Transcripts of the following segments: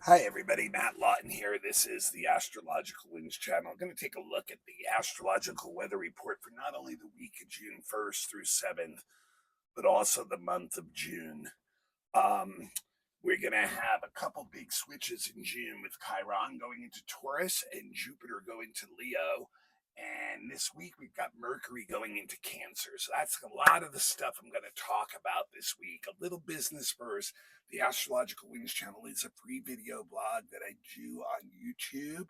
Hi everybody, Matt Lawton here. This is the Astrological Winds channel. I'm going to take a look at the astrological weather report for not only the week of June 1st through 7th, but also the month of June. Um, we're going to have a couple big switches in June with Chiron going into Taurus and Jupiter going to Leo. And this week we've got Mercury going into Cancer. So that's a lot of the stuff I'm going to talk about this week. A little business first. The Astrological Winds channel is a free video blog that I do on YouTube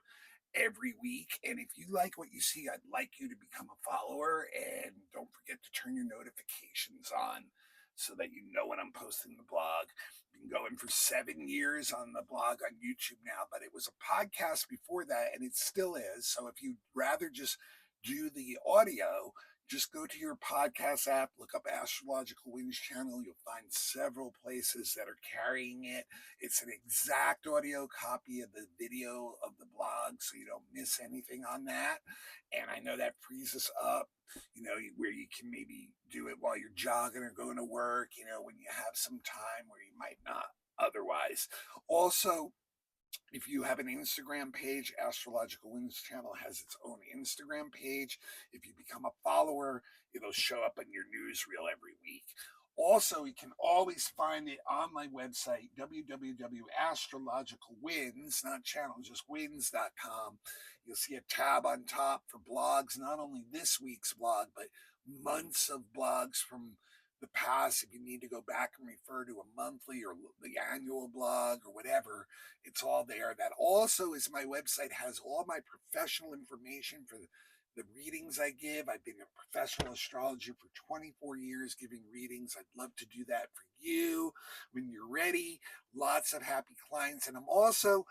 every week. And if you like what you see, I'd like you to become a follower. And don't forget to turn your notifications on so that you know when I'm posting the blog. Been going for 7 years on the blog on YouTube now, but it was a podcast before that, and it still is. So if you'd rather just do the audio, just go to your podcast app, look up Astrological Winds channel. You'll find several places that are carrying it. It's an exact audio copy of the video of the blog, so you don't miss anything on that. And I know that frees us up, where you can maybe do it while you're jogging or going to work, when you have some time where you might not otherwise. Also, if you have an Instagram page, Astrological Winds channel has its own Instagram page. If you become a follower, it'll show up on your newsreel every week. Also, you can always find it on my website, www.astrologicalwinds, not channel, just winds.com. You'll see a tab on top for blogs, not only this week's blog, but months of blogs from the past. If you need to go back and refer to a monthly or the annual blog or whatever, it's all there. That also is my website, has all my professional information for the readings I give. I've been a professional astrologer for 24 years giving readings. I'd love to do that for you when you're ready. Lots of happy clients. And I'm also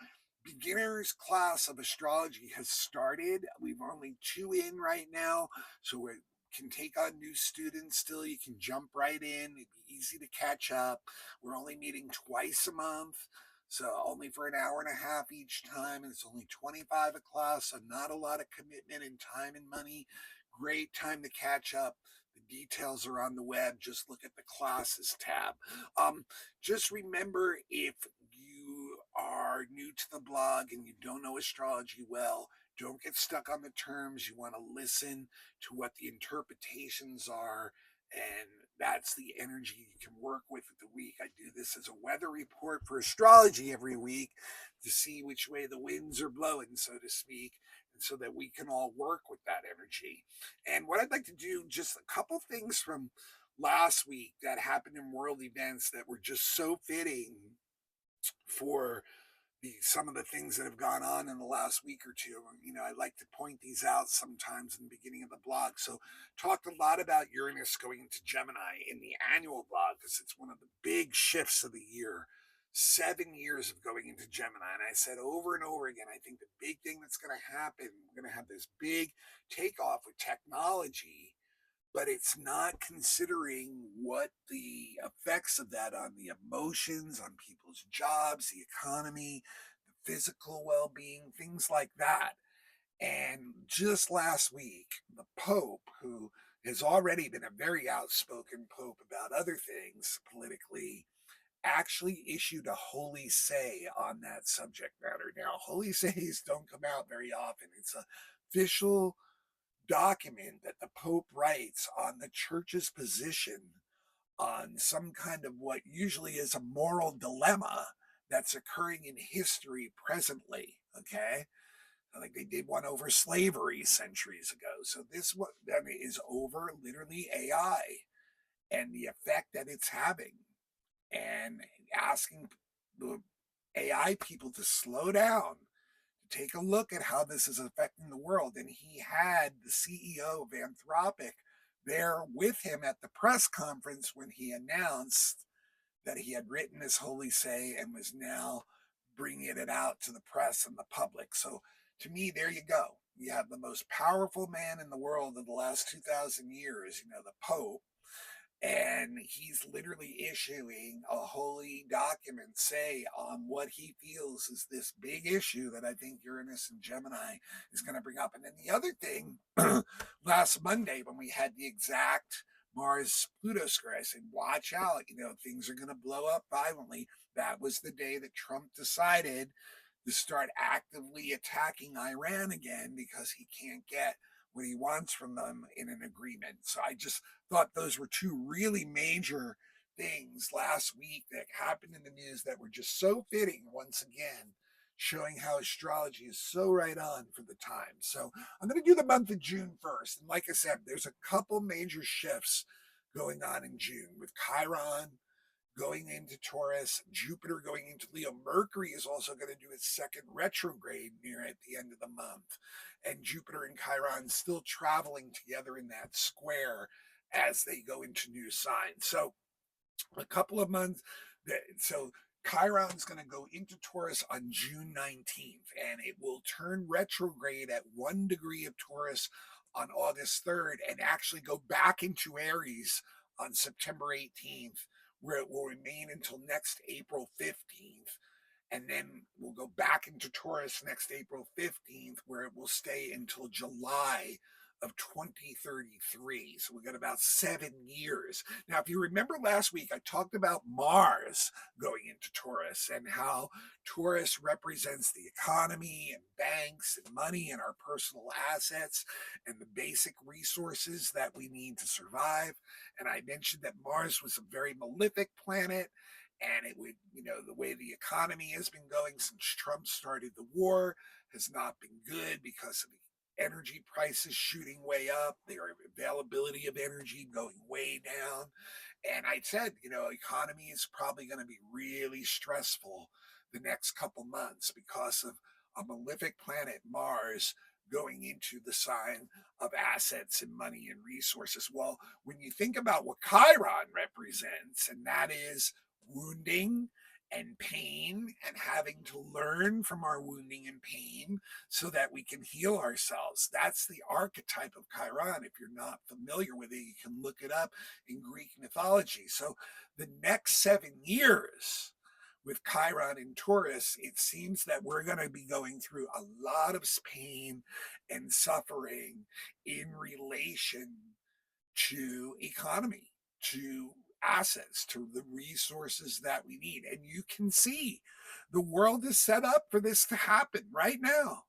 beginner's class of astrology has started. We've only 2 in right now, so we can take on new students still. You can jump right in. It'd be easy to catch up. We're only meeting twice a month, so only for an hour and a half each time, and it's only 25 a class, so not a lot of commitment in time and money. Great time to catch up. The details are on the web. Just look at the classes tab. Just remember, if you are new to the blog and you don't know astrology well, don't get stuck on the terms. You want to listen to what the interpretations are, and that's the energy you can work with the week. I do this as a weather report for astrology every week to see which way the winds are blowing, so to speak, and so that we can all work with that energy. And what I'd like to do, just a couple things from last week that happened in world events that were just so fitting for some of the things that have gone on in the last week or two. I like to point these out sometimes in the beginning of the blog. So, talked a lot about Uranus going into Gemini in the annual blog because it's one of the big shifts of the year. 7 years of going into Gemini. And I said over and over again, I think the big thing that's going to happen, we're going to have this big takeoff with technology, but it's not considering what the effects of that on the emotions, on people's jobs, the economy, the physical well-being, things like that. And just last week, the Pope, who has already been a very outspoken Pope about other things politically, actually issued a holy say on that subject matter. Now, holy says don't come out very often. It's a official document that the Pope writes on the church's position on some kind of what usually is a moral dilemma that's occurring in history presently. Okay. Like they did one over slavery centuries ago. So this one is over literally AI and the effect that it's having, and asking the AI people to slow down, take a look at how this is affecting the world. And he had the CEO of Anthropic there with him at the press conference when he announced that he had written this holy say and was now bringing it out to the press and the public. So to me, there you go. You have the most powerful man in the world of the last 2,000 years, the Pope, and he's literally issuing a holy document say on what he feels is this big issue that I think Uranus and Gemini is going to bring up. And then the other thing, last Monday when we had the exact Mars Pluto square. I said, watch out, things are going to blow up violently. That was the day that Trump decided to start actively attacking Iran again because he can't get what he wants from them in an agreement. So I just thought those were two really major things last week that happened in the news that were just so fitting once again, showing how astrology is so right on for the time. So I'm going to do the month of June first. And like I said, there's a couple major shifts going on in June with Chiron going into Taurus, Jupiter going into Leo. Mercury is also going to do its second retrograde near at the end of the month. And Jupiter and Chiron still traveling together in that square as they go into new signs. So a couple of months. So Chiron's going to go into Taurus on June 19th, and it will turn retrograde at 1 degree of Taurus on August 3rd and actually go back into Aries on September 18th, where it will remain until next April 15th. And then we'll go back into Taurus next April 15th, where it will stay until July of 2033. So we got about 7 years. Now, if you remember last week, I talked about Mars going into Taurus and how Taurus represents the economy and banks and money and our personal assets and the basic resources that we need to survive. And I mentioned that Mars was a very malefic planet, and it would, the way the economy has been going since Trump started the war has not been good because of the energy prices shooting way up, their availability of energy going way down. And I said, economy is probably going to be really stressful the next couple months because of a malefic planet, Mars, going into the sign of assets and money and resources. Well, when you think about what Chiron represents, and that is wounding and pain and having to learn from our wounding and pain so that we can heal ourselves. That's the archetype of Chiron. If you're not familiar with it, you can look it up in Greek mythology. So the next 7 years with Chiron in Taurus, it seems that we're going to be going through a lot of pain and suffering in relation to economy, to assets, to the resources that we need. And you can see the world is set up for this to happen right now.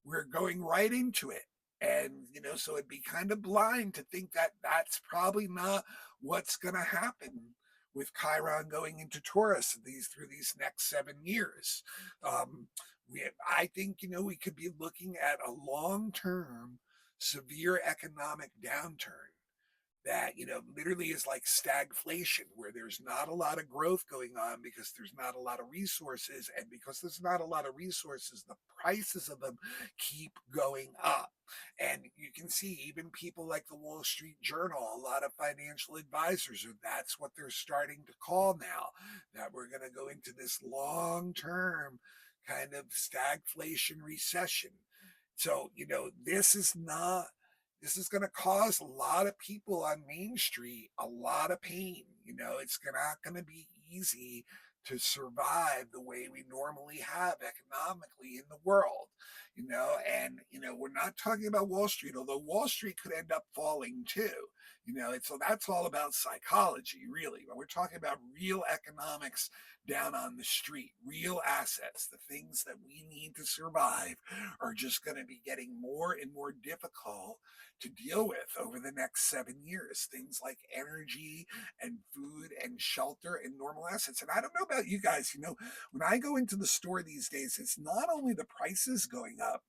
We're going right into it. And, so it'd be kind of blind to think that that's probably not what's going to happen with Chiron going into Taurus through these next 7 years. I think, we could be looking at a long-term severe economic downturn that literally is like stagflation, where there's not a lot of growth going on because there's not a lot of resources, and because there's not a lot of resources, the prices of them keep going up. And you can see even people like the Wall Street Journal, a lot of financial advisors, or that's what they're starting to call now, that we're going to go into this long term kind of stagflation recession. So this is going to cause a lot of people on Main Street a lot of pain. It's not going to be easy to survive the way we normally have economically in the world, and, we're not talking about Wall Street, although Wall Street could end up falling too. So that's all about psychology, really. But we're talking about real economics down on the street, real assets, the things that we need to survive are just going to be getting more and more difficult to deal with over the next 7 years. Things like energy and food and shelter and normal assets. And I don't know about you guys, when I go into the store these days, it's not only the prices going up,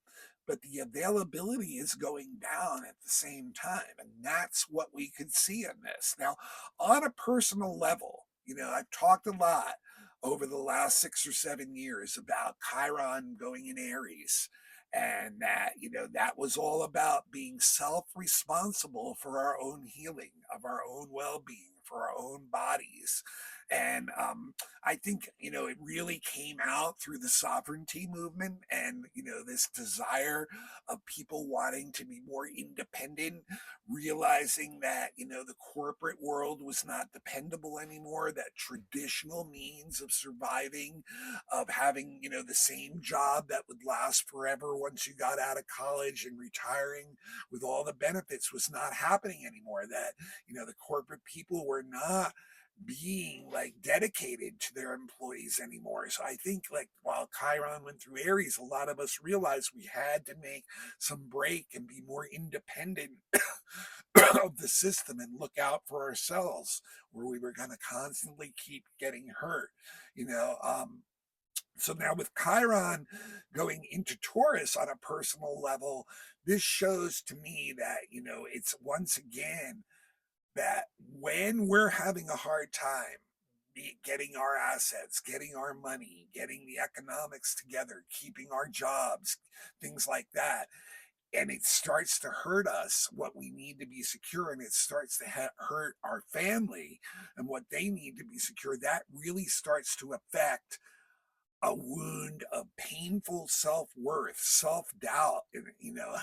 but the availability is going down at the same time. And that's what we could see in this. Now, on a personal level, I've talked a lot over the last 6 or 7 years about Chiron going in Aries, and that that was all about being self-responsible for our own healing, of our own well-being, for our own bodies. And I think, it really came out through the sovereignty movement and, this desire of people wanting to be more independent, realizing that, the corporate world was not dependable anymore, that traditional means of surviving, of having, the same job that would last forever once you got out of college and retiring with all the benefits was not happening anymore. That, the corporate people were not being like dedicated to their employees anymore. So I think like while Chiron went through Aries, a lot of us realized we had to make some break and be more independent of the system and look out for ourselves, where we were going to constantly keep getting hurt. You know, so now with Chiron going into Taurus on a personal level, this shows to me that, it's once again that when we're having a hard time getting our assets, getting our money, getting the economics together, keeping our jobs, things like that, and it starts to hurt us what we need to be secure, and it starts to hurt our family and what they need to be secure, that really starts to affect a wound of painful self-worth, self-doubt, and,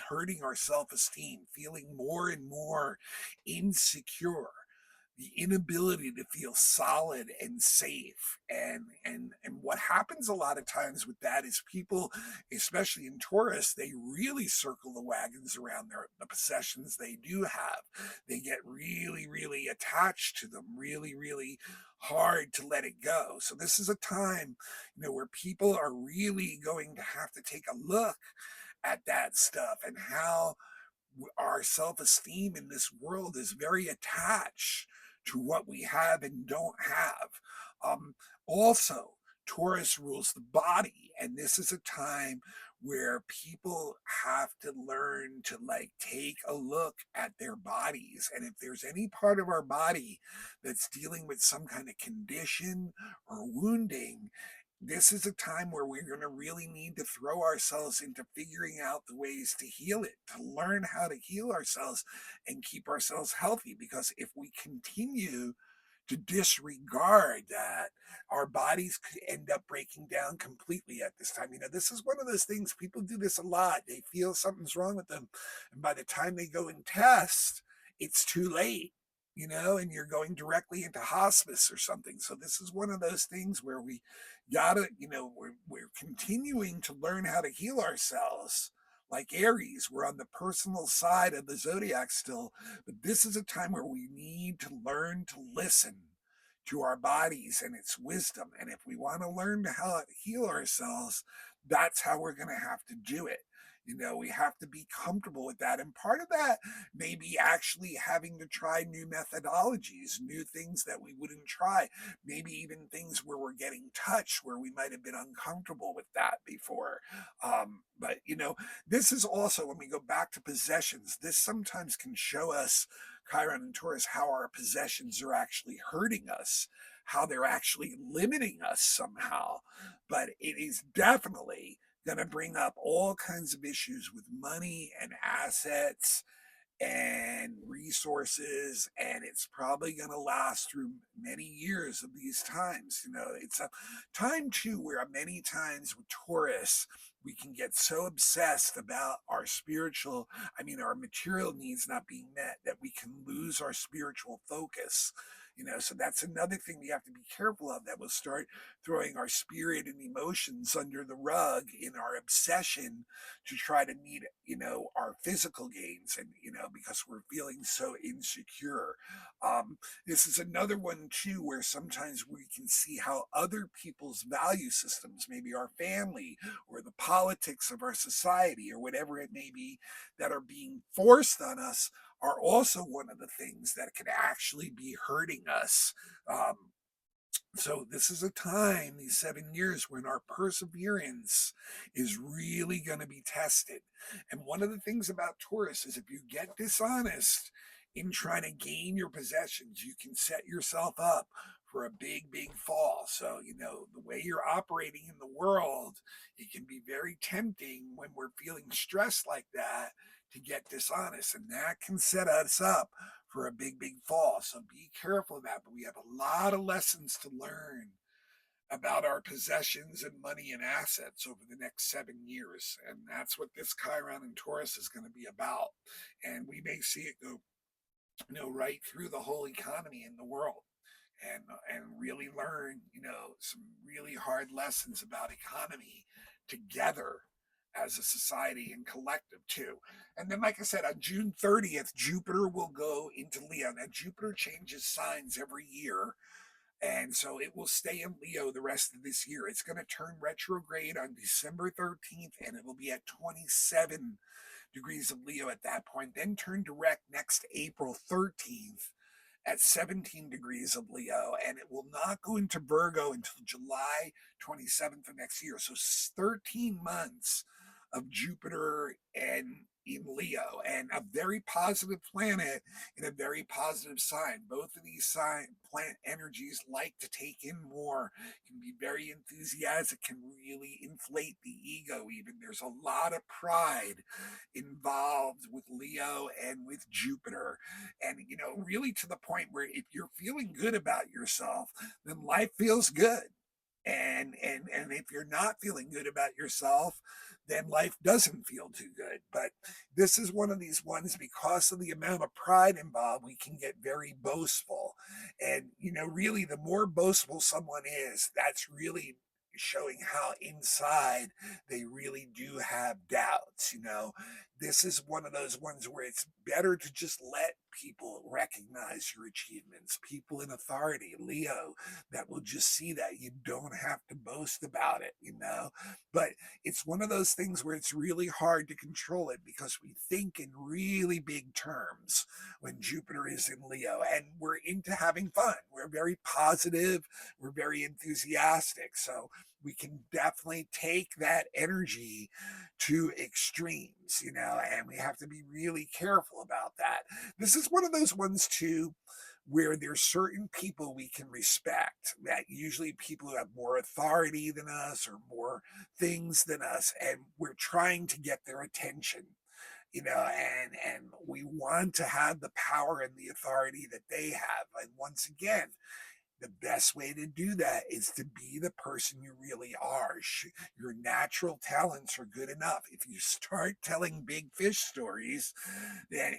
hurting our self-esteem, feeling more and more insecure, the inability to feel solid and safe. And what happens a lot of times with that is people, especially in Taurus, they really circle the wagons around the possessions they do have. They get really, really attached to them, really, really hard to let it go. So this is a time, where people are really going to have to take a look at that stuff and how our self-esteem in this world is very attached to what we have and don't have. Also, Taurus rules the body, and this is a time where people have to learn to like take a look at their bodies. And if there's any part of our body that's dealing with some kind of condition or wounding, this is a time where we're going to really need to throw ourselves into figuring out the ways to heal it, to learn how to heal ourselves and keep ourselves healthy. Because if we continue to disregard that, our bodies could end up breaking down completely at this time. This is one of those things, people do this a lot. They feel something's wrong with them. And by the time they go and test, it's too late. And you're going directly into hospice or something. So this is one of those things where we gotta, we're continuing to learn how to heal ourselves. Like Aries, we're on the personal side of the zodiac still, but this is a time where we need to learn to listen to our bodies and its wisdom. And if we want to learn how to heal ourselves, that's how we're going to have to do it. We have to be comfortable with that. And part of that may be actually having to try new methodologies, new things that we wouldn't try, maybe even things where we're getting touched where we might have been uncomfortable with that before. But, this is also when we go back to possessions, this sometimes can show us, Chiron and Taurus, how our possessions are actually hurting us, how they're actually limiting us somehow. But it is definitely going to bring up all kinds of issues with money and assets and resources, and it's probably going to last through many years of these times. It's a time too where many times with Taurus we can get so obsessed about our spiritual, I mean our material needs not being met, that we can lose our spiritual focus. So that's another thing we have to be careful of, that will start throwing our spirit and emotions under the rug in our obsession to try to meet, our physical gains, and, because we're feeling so insecure. This is another one too, where sometimes we can see how other people's value systems, maybe our family or the politics of our society or whatever it may be, that are being forced on us, are also one of the things that can actually be hurting us. Um, so this is a time, these 7 years, when our perseverance is really going to be tested. And one of the things about Taurus is if you get dishonest in trying to gain your possessions, you can set yourself up for a big, big fall. So, the way you're operating in the world, it can be very tempting when we're feeling stressed like that to get dishonest, and that can set us up for a big, big fall. So be careful of that. But we have a lot of lessons to learn about our possessions and money and assets over the next 7 years. And that's what this Chiron and Taurus is going to be about. And we may see it go, right through the whole economy in the world, and really learn, some really hard lessons about economy together as a society and collective too. And then, like I said, on June 30th, Jupiter will go into Leo. Now, Jupiter changes signs every year, and so it will stay in Leo the rest of this year. It's going to turn retrograde on December 13th, and it will be at 27 degrees of Leo at that point, then turn direct next April 13th at 17 degrees of Leo, and it will not go into Virgo until July 27th of next year. So 13 months of Jupiter and in Leo, and a very positive planet in a very positive sign. Both of these plant energies like to take in more, can be very enthusiastic, can really inflate the ego even. There's a lot of pride involved with Leo and with Jupiter. And, really to the point where if you're feeling good about yourself, then life feels good. And if you're not feeling good about yourself, then life doesn't feel too good. But this is one of these ones, because of the amount of pride involved, we can get very boastful. And really, the more boastful someone is, that's really showing how inside they really do have doubts. This is one of those ones where it's better to just let people recognize your achievements, people in authority, Leo, that will just see that. You don't have to boast about it. But it's one of those things where it's really hard to control it, because we think in really big terms when Jupiter is in Leo, and we're into having fun. We're very positive, we're very enthusiastic. So we can definitely take that energy to extremes, and we have to be really careful about that. This is one of those ones too where there's certain people we can respect, that usually people who have more authority than us or more things than us, and we're trying to get their attention. And we want to have the power and the authority that they have. And once again, the best way to do that is to be the person you really are. Your natural talents are good enough. If you start telling big fish stories, then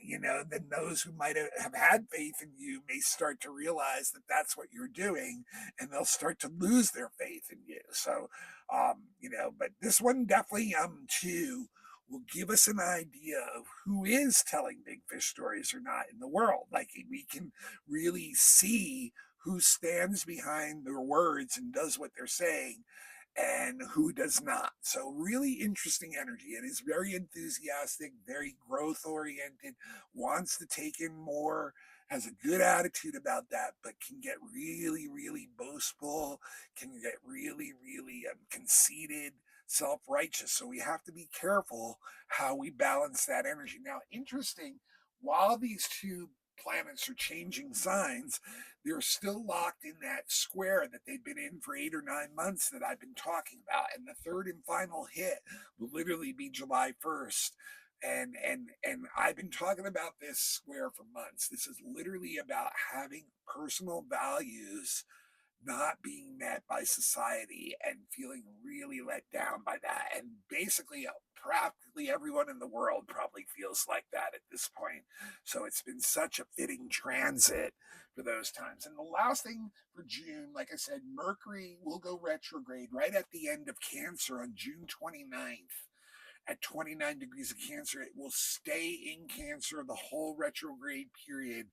those who might have had faith in you may start to realize that that's what you're doing, and they'll start to lose their faith in you. So, but this one definitely, too, will give us an idea of who is telling big fish stories or not in the world. Like, we can really see who stands behind their words and does what they're saying, and who does not. So, really interesting energy. It is very enthusiastic, very growth oriented, wants to take in more, has a good attitude about that, but can get really, really boastful, can get really, really conceited, self righteous. So, we have to be careful how we balance that energy. Now, interesting, while these two planets are changing signs, they're still locked in that square that they've been in for 8 or 9 months that I've been talking about. And the third and final hit will literally be July 1st. And I've been talking about this square for months. This is literally about having personal values not being met by society and feeling really let down by that. And basically, practically everyone in the world probably feels like that at this point. So it's been such a fitting transit for those times. And the last thing for June, like I said, Mercury will go retrograde right at the end of Cancer on June 29th at 29 degrees of Cancer. It will stay in Cancer the whole retrograde period,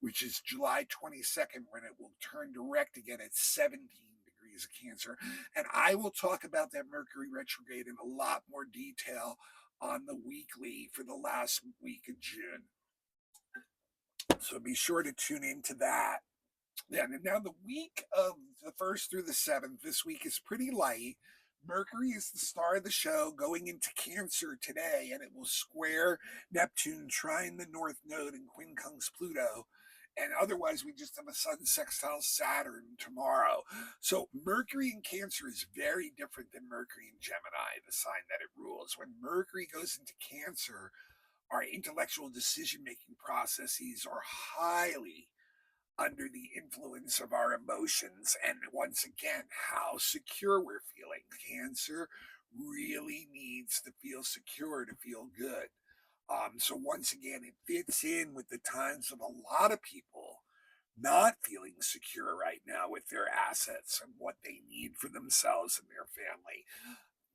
which is July 22nd, when it will turn direct again at 17 degrees of Cancer. And I will talk about that Mercury retrograde in a lot more detail on the weekly for the last week of June. So be sure to tune into that. Yeah, and now the week of the 1st through the 7th, this week is pretty light. Mercury is the star of the show going into Cancer today, and it will square Neptune, trine the North Node, and quincunx Pluto. And otherwise, we just have a Sun sextile Saturn tomorrow. So Mercury in Cancer is very different than Mercury in Gemini, the sign that it rules. When Mercury goes into Cancer, Our intellectual decision making processes are highly under the influence of our emotions. And once again, how secure we're feeling. Cancer really needs to feel secure to feel good. So once again, it fits in with the times of a lot of people not feeling secure right now with their assets and what they need for themselves and their family.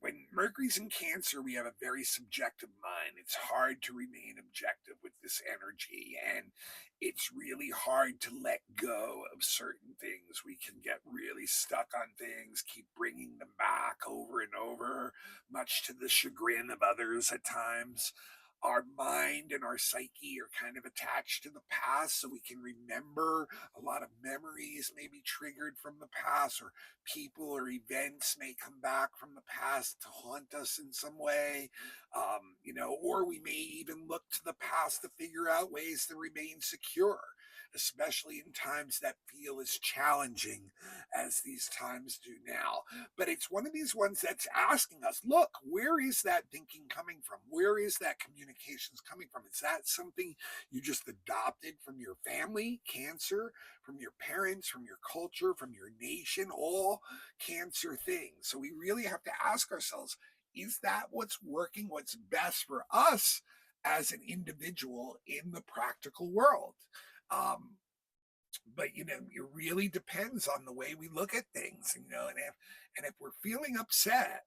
When Mercury's in Cancer, we have a very subjective mind. It's hard to remain objective with this energy, and it's really hard to let go of certain things. We can get really stuck on things, keep bringing them back over and over, much to the chagrin of others at times. Our mind and our psyche are kind of attached to the past, so we can remember a lot of memories may be triggered from the past, or people or events may come back from the past to haunt us in some way. Or we may even look to the past to figure out ways to remain secure, especially in times that feel as challenging as these times do now. But it's one of these ones that's asking us, look, where is that thinking coming from? Where is that communications coming from? Is that something you just adopted from your family, Cancer, from your parents, from your culture, from your nation, all Cancer things? So we really have to ask ourselves, is that what's working, what's best for us as an individual in the practical world? Um, but it really depends on the way we look at things, and if we're feeling upset,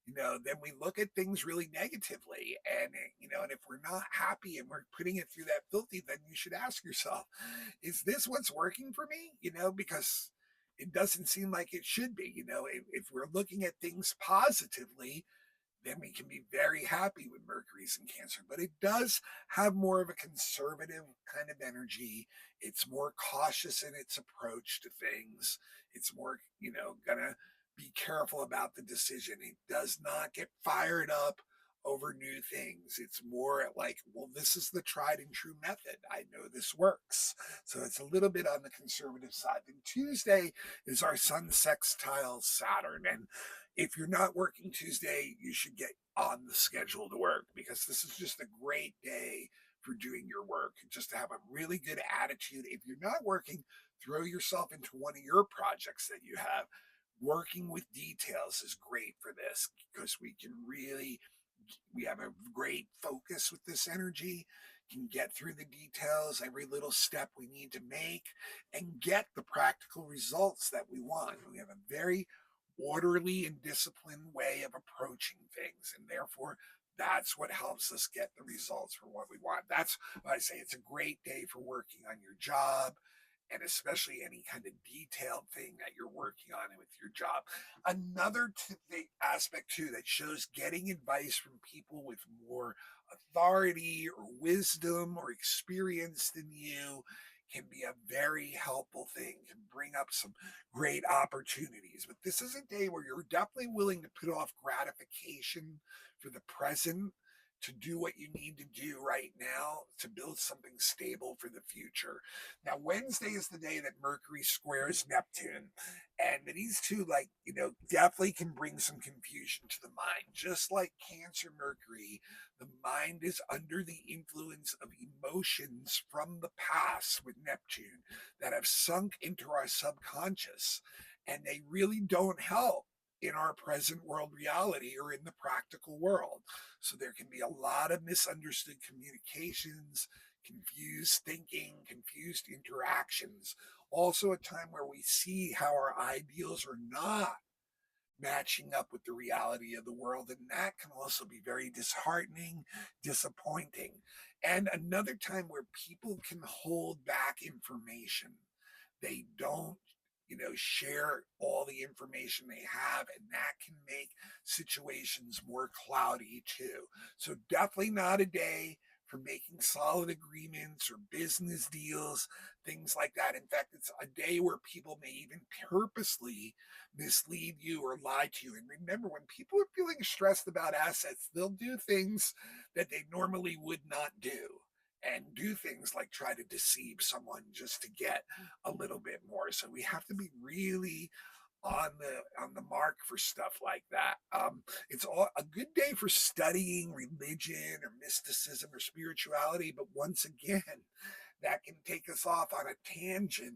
then we look at things really negatively. And if we're not happy and we're putting it through that filthy, then you should ask yourself, is this what's working for me? Because it doesn't seem like it should be. If we're looking at things positively, then we can be very happy with Mercury's in Cancer. But it does have more of a conservative kind of energy. It's more cautious in its approach to things. It's more, gonna be careful about the decision. It does not get fired up over new things. It's more like, well, this is the tried and true method. I know this works. So it's a little bit on the conservative side. Then Tuesday is our sun sextile Saturn. And if you're not working Tuesday, you should get on the schedule to work, because this is just a great day for doing your work, just to have a really good attitude. If you're not working, throw yourself into one of your projects that you have. Working with details is great for this, because we have a great focus with this energy, can get through the details, every little step we need to make, and get the practical results that we want. We have a very orderly and disciplined way of approaching things, and therefore that's what helps us get the results for what we want. That's why I say it's a great day for working on your job, and especially any kind of detailed thing that you're working on with your job. Another aspect too that shows getting advice from people with more authority or wisdom or experience than you can be a very helpful thing, can bring up some great opportunities. But this is a day where you're definitely willing to put off gratification for the present, to do what you need to do right now to build something stable for the future. Now, Wednesday is the day that Mercury squares Neptune. And these two, definitely can bring some confusion to the mind. Just like Cancer Mercury, the mind is under the influence of emotions from the past with Neptune that have sunk into our subconscious. And they really don't help in our present world reality or in the practical world. So there can be a lot of misunderstood communications, confused thinking, confused interactions. Also, a time where we see how our ideals are not matching up with the reality of the world. And that can also be very disheartening, disappointing. And another time where people can hold back information. They don't share all the information they have, and that can make situations more cloudy too. So definitely not a day for making solid agreements or business deals, things like that. In fact, it's a day where people may even purposely mislead you or lie to you. And remember, when people are feeling stressed about assets, they'll do things that they normally would not do, and do things like try to deceive someone just to get a little bit more. So we have to be really on the mark for stuff like that. It's all a good day for studying religion or mysticism or spirituality, but once again, that can take us off on a tangent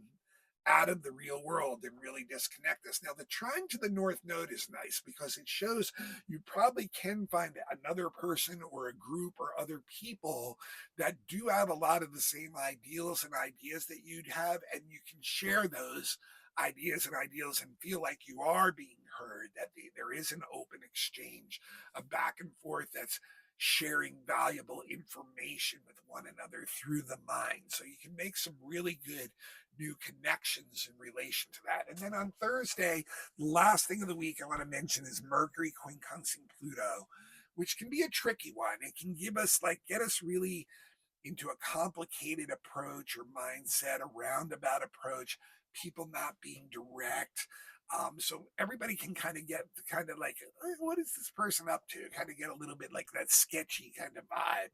out of the real world and really disconnect us. Now, the trine to the North Node is nice because it shows you probably can find another person or a group or other people that do have a lot of the same ideals and ideas that you'd have, and you can share those ideas and ideals and feel like you are being heard, that there is an open exchange, a back and forth that's sharing valuable information with one another through the mind. So you can make some really good new connections in relation to that. And then on Thursday, the last thing of the week I want to mention is Mercury quincunxing Pluto, which can be a tricky one. It can give us like get us really into a complicated approach or mindset, a roundabout approach, people not being direct. So everybody can kind of get kind of like, what is this person up to? Kind of get a little bit like that sketchy kind of vibe,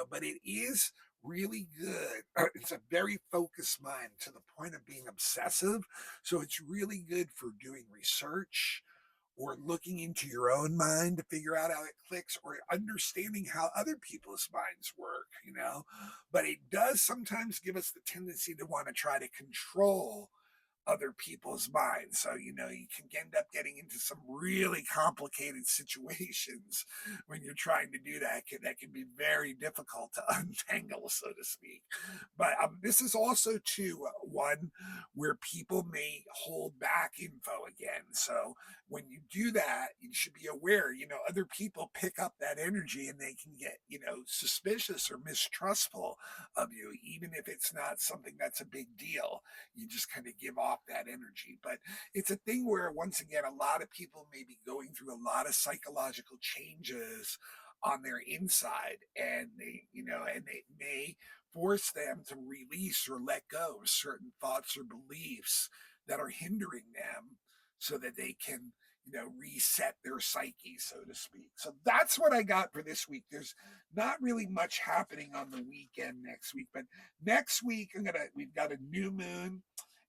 but it is really good. It's a very focused mind to the point of being obsessive. So it's really good for doing research or looking into your own mind to figure out how it clicks or understanding how other people's minds work. But it does sometimes give us the tendency to want to try to control other people's minds. So, you can end up getting into some really complicated situations when you're trying to do that. That can be very difficult to untangle, so to speak. But this is also, too, one where people may hold back info again. So, when you do that, you should be aware, other people pick up that energy and they can get, suspicious or mistrustful of you, even if it's not something that's a big deal. You just kind of give off that energy. But it's a thing where, once again, a lot of people may be going through a lot of psychological changes on their inside, and they may force them to release or let go of certain thoughts or beliefs that are hindering them so that they can reset their psyche, so to speak. So that's what I got for this week. There's not really much happening on the weekend next week, but next week we've got a new moon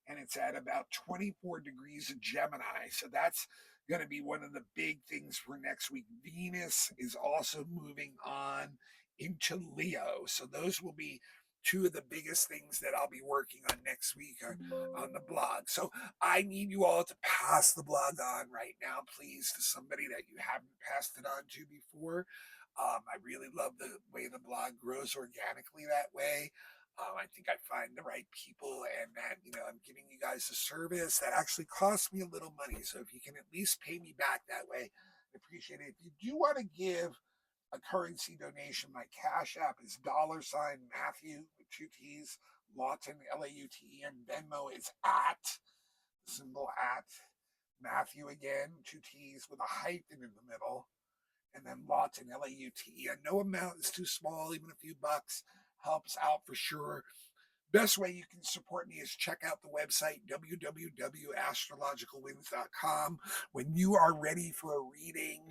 and it's at about 24 degrees of Gemini. So that's going to be one of the big things for next week. Venus is also moving on into Leo. So those will be two of the biggest things that I'll be working on next week on the blog. So I need you all to pass the blog on right now, please, to somebody that you haven't passed it on to before. I really love the way the blog grows organically that way. I think I find the right people and that, I'm giving you guys a service that actually costs me a little money. So if you can at least pay me back that way, I appreciate it. If you do want to give a currency donation, my Cash App is $Matthew with two T's, Lawton, Laute, and Venmo is at, symbol at, Matthew again, two T's with a hyphen in the middle, and then Lawton, Laute. And no amount is too small, even a few bucks helps out for sure. Best way you can support me is check out the website, www.astrologicalwins.com. When you are ready for a reading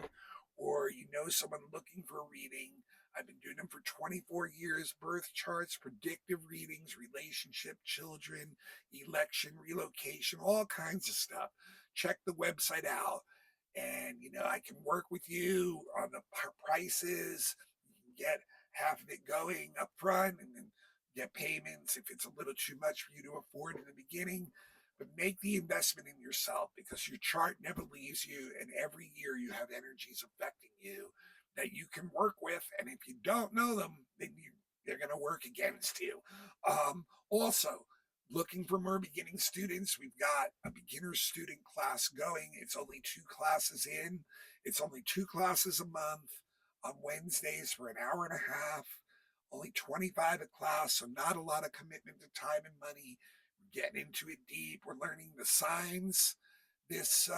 or you know someone looking for a reading, I've been doing them for 24 years, birth charts, predictive readings, relationship, children, election, relocation, all kinds of stuff. Check the website out. And, I can work with you on the prices. You can get half of it going up front and then get payments if it's a little too much for you to afford in the beginning. But make the investment in yourself because your chart never leaves you. And every year you have energies affecting you that you can work with. And if you don't know them, then they're going to work against you. Also, looking for more beginning students, we've got a beginner student class going. It's only 2 classes in. It's only 2 classes a month on Wednesdays for an hour and a half. Only 25 a class, so not a lot of commitment to time and money. We're getting into it deep. We're learning the signs this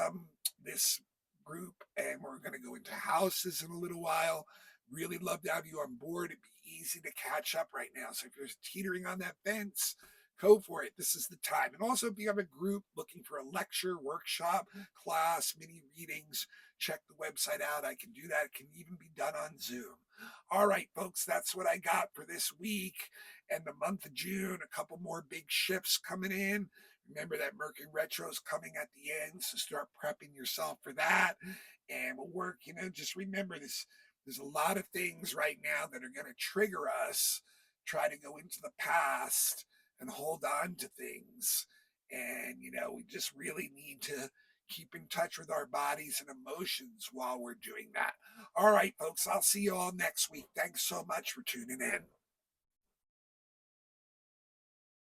group, and we're going to go into houses in a little while. Really love to have you on board. It'd be easy to catch up right now. So if you're teetering on that fence, go for it. This is the time. And also, if you have a group looking for a lecture, workshop, class, mini readings, check the website out. I can do that. It can even be done on Zoom. All right, folks, that's what I got for this week and the month of June. A couple more big shifts coming in. Remember that Mercury retro is coming at the end, so start prepping yourself for that. And we'll work, just remember this. There's a lot of things right now that are going to trigger us, try to go into the past and hold on to things. And, we just really need to keep in touch with our bodies and emotions while we're doing that. All right, folks, I'll see you all next week. Thanks so much for tuning in.